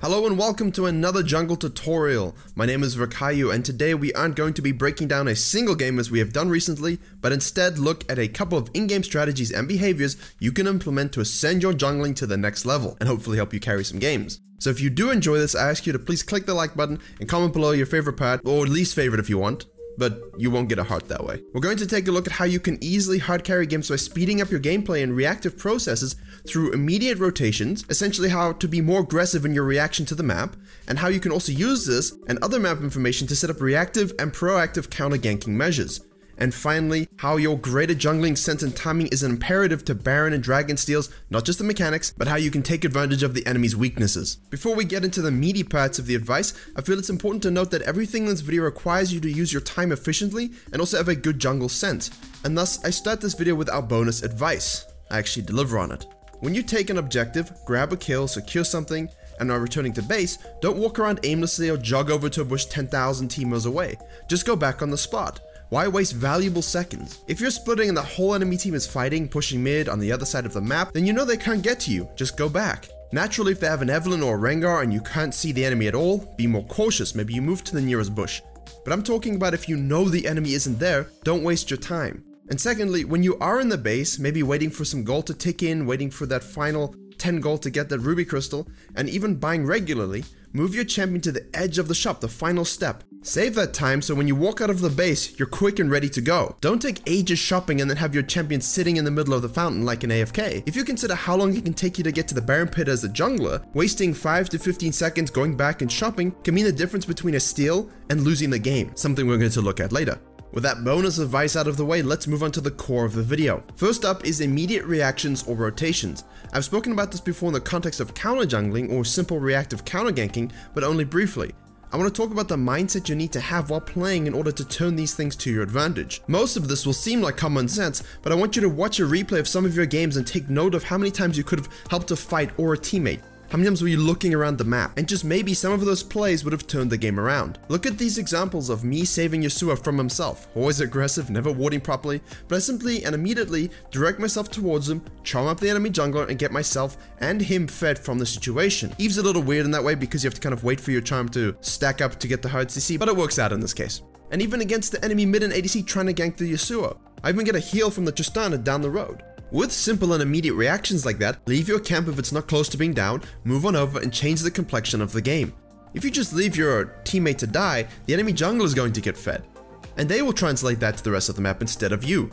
Hello and welcome to another jungle tutorial. My name is Virkayu and today we aren't going to be breaking down a single game as we have done recently, but instead look at a couple of in-game strategies and behaviors you can implement to ascend your jungling to the next level and hopefully help you carry some games. So if you do enjoy this, I ask you to please click the like button and comment below your favorite part, or least favorite if you want. But you won't get a heart that way. We're going to take a look at how you can easily hard carry games by speeding up your gameplay and reactive processes through immediate rotations, essentially how to be more aggressive in your reaction to the map, and how you can also use this and other map information to set up reactive and proactive counter-ganking measures. And finally, how your greater jungling sense and timing is an imperative to Baron and Dragon steals, not just the mechanics, but how you can take advantage of the enemy's weaknesses. Before we get into the meaty parts of the advice, I feel it's important to note that everything in this video requires you to use your time efficiently and also have a good jungle sense. And thus, I start this video with our bonus advice. I actually deliver on it. When you take an objective, grab a kill, secure something, and are returning to base, don't walk around aimlessly or jog over to a bush 10,000 teamers away. Just go back on the spot. Why waste valuable seconds? If you're splitting and the whole enemy team is fighting, pushing mid on the other side of the map, then you know they can't get to you, just go back. Naturally, if they have an Evelynn or a Rengar and you can't see the enemy at all, be more cautious, maybe you move to the nearest bush. But I'm talking about if you know the enemy isn't there, don't waste your time. And secondly, when you are in the base, maybe waiting for some gold to tick in, waiting for that final 10 gold to get that ruby crystal, and even buying regularly, move your champion to the edge of the shop, the final step. Save that time so when you walk out of the base, you're quick and ready to go. Don't take ages shopping and then have your champion sitting in the middle of the fountain like an AFK. If you consider how long it can take you to get to the Baron pit as a jungler, wasting 5 to 15 seconds going back and shopping can mean the difference between a steal and losing the game, something we're going to look at later. With that bonus advice out of the way, let's move on to the core of the video. First up is immediate reactions or rotations. I've spoken about this before in the context of counter jungling or simple reactive counter ganking, but only briefly. I want to talk about the mindset you need to have while playing in order to turn these things to your advantage. Most of this will seem like common sense, but I want you to watch a replay of some of your games and take note of how many times you could have helped a fight or a teammate. How many times were you looking around the map? And just maybe some of those plays would have turned the game around. Look at these examples of me saving Yasuo from himself. Always aggressive, never warding properly, but I simply and immediately direct myself towards him, charm up the enemy jungler, and get myself and him fed from the situation. Eve's a little weird in that way because you have to kind of wait for your charm to stack up to get the hard CC, but it works out in this case. And even against the enemy mid and ADC trying to gank the Yasuo, I even get a heal from the Tristana down the road. With simple and immediate reactions like that, leave your camp if it's not close to being down, move on over and change the complexion of the game. If you just leave your teammate to die, the enemy jungler is going to get fed. And they will translate that to the rest of the map instead of you.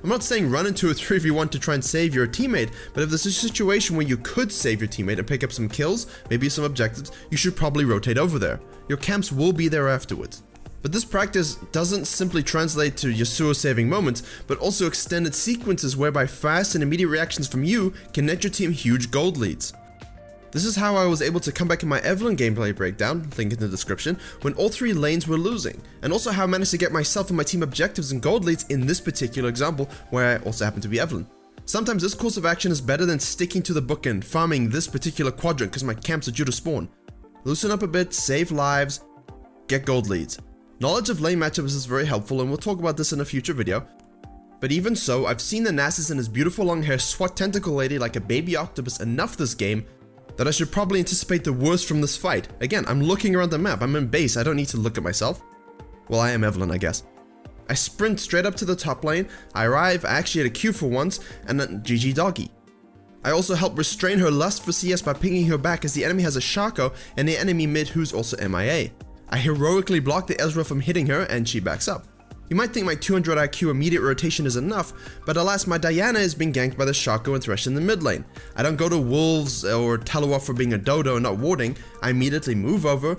I'm not saying run into a 3v1 to try and save your teammate, but if there's a situation where you could save your teammate and pick up some kills, maybe some objectives, you should probably rotate over there. Your camps will be there afterwards. But this practice doesn't simply translate to Yasuo saving moments, but also extended sequences whereby fast and immediate reactions from you can net your team huge gold leads. This is how I was able to come back in my Evelynn gameplay breakdown, link in the description, when all 3 lanes were losing, and also how I managed to get myself and my team objectives and gold leads in this particular example, where I also happen to be Evelynn. Sometimes this course of action is better than sticking to the book and farming this particular quadrant because my camps are due to spawn. Loosen up a bit, save lives, get gold leads. Knowledge of lane matchups is very helpful and we'll talk about this in a future video. But even so, I've seen the Nasus and his beautiful long hair swat tentacle lady like a baby octopus enough this game that I should probably anticipate the worst from this fight. Again, I'm looking around the map, I'm in base, I don't need to look at myself. Well, I am Evelynn, I guess. I sprint straight up to the top lane, I arrive, I actually had a Q for once, and then GG doggy. I also help restrain her lust for CS by pinging her back as the enemy has a Shaco and the enemy mid who's also MIA. I heroically block the Ezreal from hitting her and she backs up. You might think my 200 IQ immediate rotation is enough, but alas my Diana is being ganked by the Shaco and Thresh in the mid lane. I don't go to Wolves or tell her off for being a dodo and not warding, I immediately move over,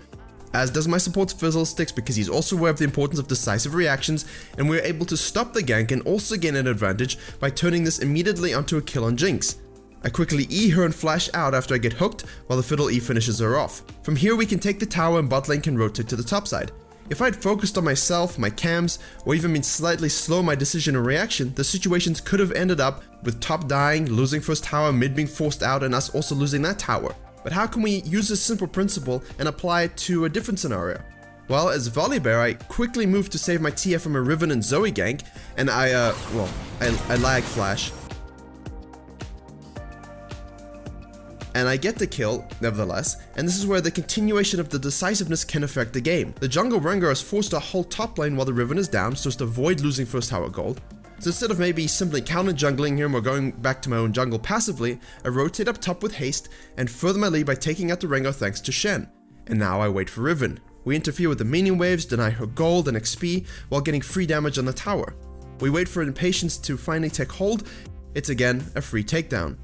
as does my support's Fizzlesticks because he's also aware of the importance of decisive reactions, and we're able to stop the gank and also gain an advantage by turning this immediately onto a kill on Jinx. I quickly E her and flash out after I get hooked while the Fiddle E finishes her off. From here we can take the tower and bot lane can rotate to the top side. If I'd focused on myself, my cams, or even been slightly slow in my decision or reaction, the situations could have ended up with top dying, losing first tower, mid being forced out and us also losing that tower. But how can we use this simple principle and apply it to a different scenario? Well, as Volibear, I quickly moved to save my TF from a Riven and Zoe gank, and I lag flash. and I get the kill, nevertheless, and this is where the continuation of the decisiveness can affect the game. The jungle Rengar is forced to hold top lane while the Riven is down so as to avoid losing first tower gold. So instead of maybe simply counter jungling him or going back to my own jungle passively, I rotate up top with haste and further my lead by taking out the Rengar thanks to Shen. And now I wait for Riven. We interfere with the minion waves, deny her gold and XP while getting free damage on the tower. We wait for Impatience to finally take hold. It's again a free takedown.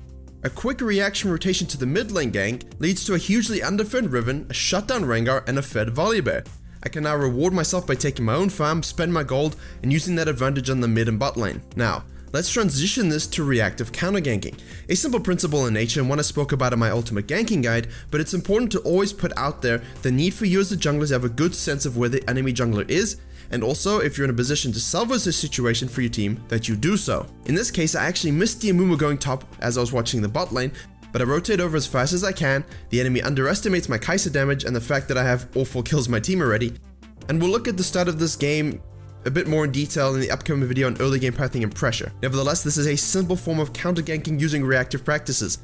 A quick reaction rotation to the mid lane gank leads to a hugely underfed Riven, a shutdown Rengar, and a fed Volibear. I can now reward myself by taking my own farm, spend my gold, and using that advantage on the mid and bot lane. Now, let's transition this to reactive counter ganking. A simple principle in nature and one I spoke about in my ultimate ganking guide, but it's important to always put out there the need for you as the junglers to have a good sense of where the enemy jungler is, and also if you're in a position to salvage this situation for your team, that you do so. In this case, I actually missed the Amumu going top as I was watching the bot lane, but I rotate over as fast as I can. The enemy underestimates my Kai'Sa damage and the fact that I have all 4 kills my team already. And we'll look at the start of this game a bit more in detail in the upcoming video on early game pathing and pressure. Nevertheless, this is a simple form of counter ganking using reactive practices.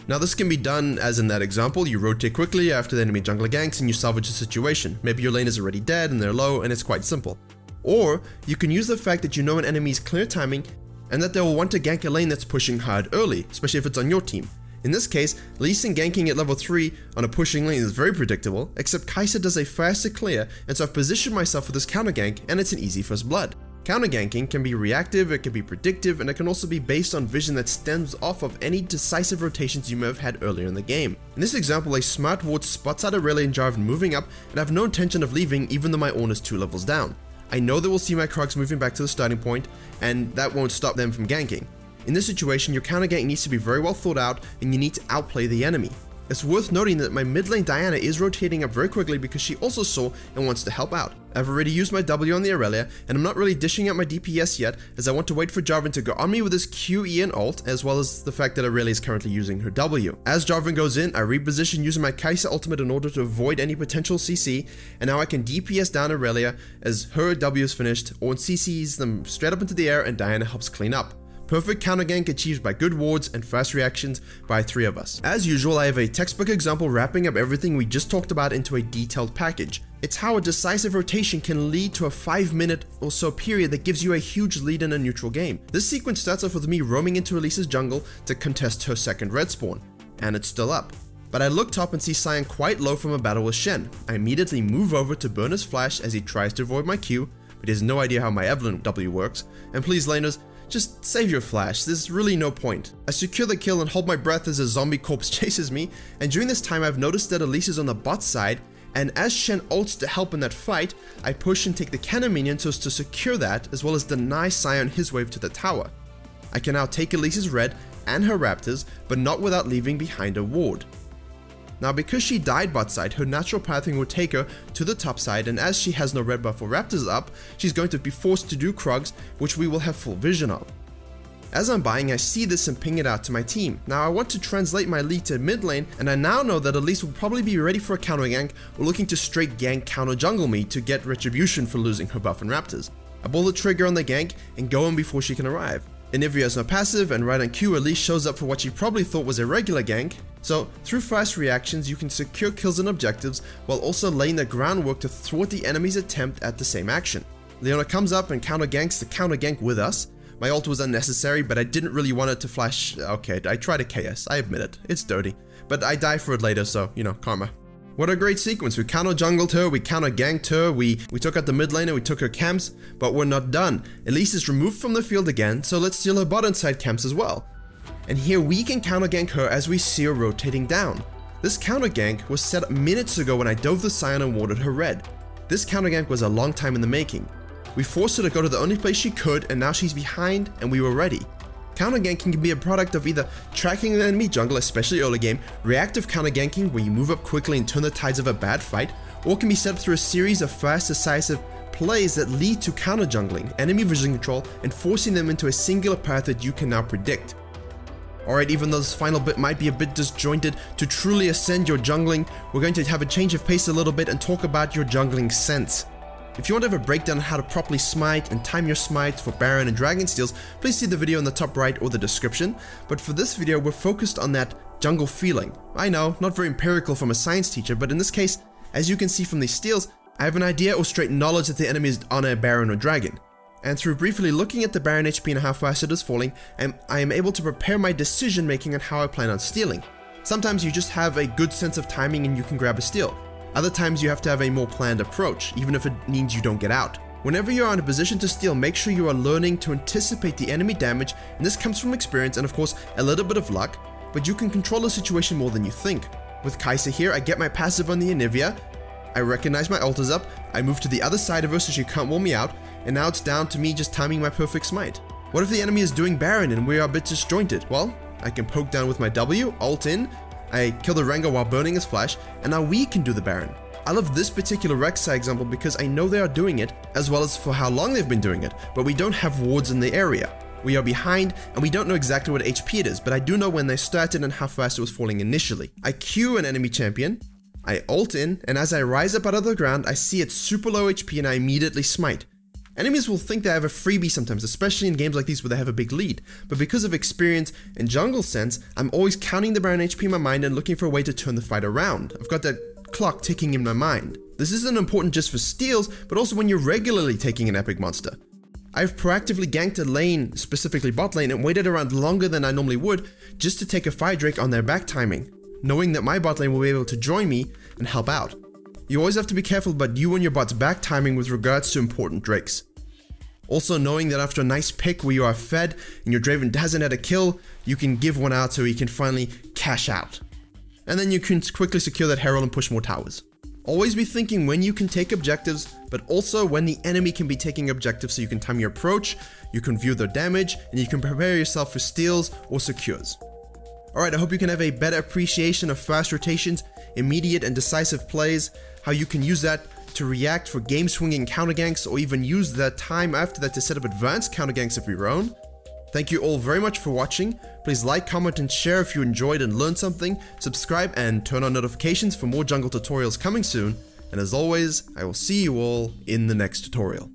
Now this can be done as in that example, you rotate quickly after the enemy jungler ganks and you salvage the situation. Maybe your lane is already dead and they're low and it's quite simple. Or you can use the fact that you know an enemy's clear timing and that they will want to gank a lane that's pushing hard early, especially if it's on your team. In this case, Lee Sin ganking at level 3 on a pushing lane is very predictable, except Kai'Sa does a faster clear, and so I've positioned myself for this counter gank, and it's an easy first blood. Counter ganking can be reactive, it can be predictive, and it can also be based on vision that stems off of any decisive rotations you may have had earlier in the game. In this example, a smart ward spots out Aurelia and Jarvan moving up, and I have no intention of leaving even though my Ornn is 2 levels down. I know they will see my Krugs moving back to the starting point, and that won't stop them from ganking. In this situation, your counter gank needs to be very well thought out and you need to outplay the enemy. It's worth noting that my mid lane Diana is rotating up very quickly because she also saw and wants to help out. I've already used my W on the Aurelia and I'm not really dishing out my DPS yet as I want to wait for Jarvan to go on me with his Q, E and ult, as well as the fact that Aurelia is currently using her W. As Jarvan goes in, I reposition using my Kai'Sa ultimate in order to avoid any potential CC, and now I can DPS down Aurelia as her W is finished, or CCs them straight up into the air and Diana helps clean up. Perfect counter gank achieved by good wards and fast reactions by 3 of us. As usual, I have a textbook example wrapping up everything we just talked about into a detailed package. It's how a decisive rotation can lead to a 5-minute or so period that gives you a huge lead in a neutral game. This sequence starts off with me roaming into Elisa's jungle to contest her second red spawn, and it's still up. But I look top and see Sion quite low from a battle with Shen. I immediately move over to burn his flash as he tries to avoid my Q, but he has no idea how my Evelyn W works, and please laners, just save your flash, there's really no point. I secure the kill and hold my breath as a zombie corpse chases me, and during this time I've noticed that Elise is on the bot side, and as Shen ults to help in that fight, I push and take the cannon minion so as to secure that, as well as deny Sion his wave to the tower. I can now take Elise's red and her raptors, but not without leaving behind a ward. Now because she died bot side, her natural pathing will take her to the top side, and as she has no red buff or raptors up, she's going to be forced to do Krugs, which we will have full vision of. As I'm buying, I see this and ping it out to my team. Now I want to translate my lead to mid lane, and I now know that Elise will probably be ready for a counter gank or looking to straight gank counter jungle me to get retribution for losing her buff and raptors. I pull the trigger on the gank and go in before she can arrive. Anivia has no passive, and right on cue, Elise shows up for what she probably thought was a regular gank. So, through fast reactions, you can secure kills and objectives, while also laying the groundwork to thwart the enemy's attempt at the same action. Leona comes up and counter ganks the counter gank with us. My ult was unnecessary, but I didn't really want it to flash. Okay, I tried a KS, I admit it, it's dirty. But I die for it later, so, you know, karma. What a great sequence. We counter jungled her, we counter ganked her, we took out the mid laner, we took her camps, but we're not done. Elise is removed from the field again, so let's steal her bottom side camps as well. And here we can counter gank her as we see her rotating down. This counter gank was set up minutes ago when I dove the Sion and warded her red. This counter gank was a long time in the making. We forced her to go to the only place she could, and now she's behind and we were ready. Counter ganking can be a product of either tracking the enemy jungle, especially early game, reactive counter ganking where you move up quickly and turn the tides of a bad fight, or can be set up through a series of fast, decisive plays that lead to counter jungling, enemy vision control, and forcing them into a singular path that you can now predict. Alright, even though this final bit might be a bit disjointed, to truly ascend your jungling, we're going to have a change of pace a little bit and talk about your jungling sense. If you want to have a breakdown on how to properly smite and time your smites for Baron and Dragon Steals, please see the video in the top right or the description, but for this video we're focused on that jungle feeling. I know, not very empirical from a science teacher, but in this case, as you can see from these steals, I have an idea or straight knowledge that the enemy is on a Baron or Dragon. And through briefly looking at the Baron HP and how fast it is falling, I am able to prepare my decision making on how I plan on stealing. Sometimes you just have a good sense of timing and you can grab a steal. Other times you have to have a more planned approach, even if it means you don't get out. Whenever you are in a position to steal, make sure you are learning to anticipate the enemy damage, and this comes from experience and of course a little bit of luck, but you can control the situation more than you think. With Kai'Sa here, I get my passive on the Anivia, I recognize my ult is up, I move to the other side of her so she can't wall me out, and now it's down to me just timing my perfect smite. What if the enemy is doing Baron and we are a bit disjointed? Well, I can poke down with my W, ult in, I kill the Rengar while burning his flash, and now we can do the Baron. I love this particular Rek'Sai example because I know they are doing it, as well as for how long they've been doing it, but we don't have wards in the area. We are behind, and we don't know exactly what HP it is, but I do know when they started and how fast it was falling initially. I Q an enemy champion, I ult in, and as I rise up out of the ground, I see it's super low HP and I immediately smite. Enemies will think they have a freebie sometimes, especially in games like these where they have a big lead, but because of experience and jungle sense, I'm always counting the Baron HP in my mind and looking for a way to turn the fight around. I've got that clock ticking in my mind. This isn't important just for steals, but also when you're regularly taking an epic monster. I've proactively ganked a lane, specifically bot lane, and waited around longer than I normally would just to take a Fire Drake on their back timing, knowing that my bot lane will be able to join me and help out. You always have to be careful about you and your bot's back timing with regards to important Drakes. Also knowing that after a nice pick where you are fed and your Draven hasn't had a kill, you can give one out so he can finally cash out. And then you can quickly secure that Herald and push more towers. Always be thinking when you can take objectives, but also when the enemy can be taking objectives so you can time your approach, you can view their damage, and you can prepare yourself for steals or secures. Alright, I hope you can have a better appreciation of fast rotations, immediate and decisive plays, how you can use that to react for game swinging counter ganks, or even use that time after that to set up advanced counter ganks of your own. Thank you all very much for watching. Please like, comment, and share if you enjoyed and learned something. Subscribe and turn on notifications for more jungle tutorials coming soon. And as always, I will see you all in the next tutorial.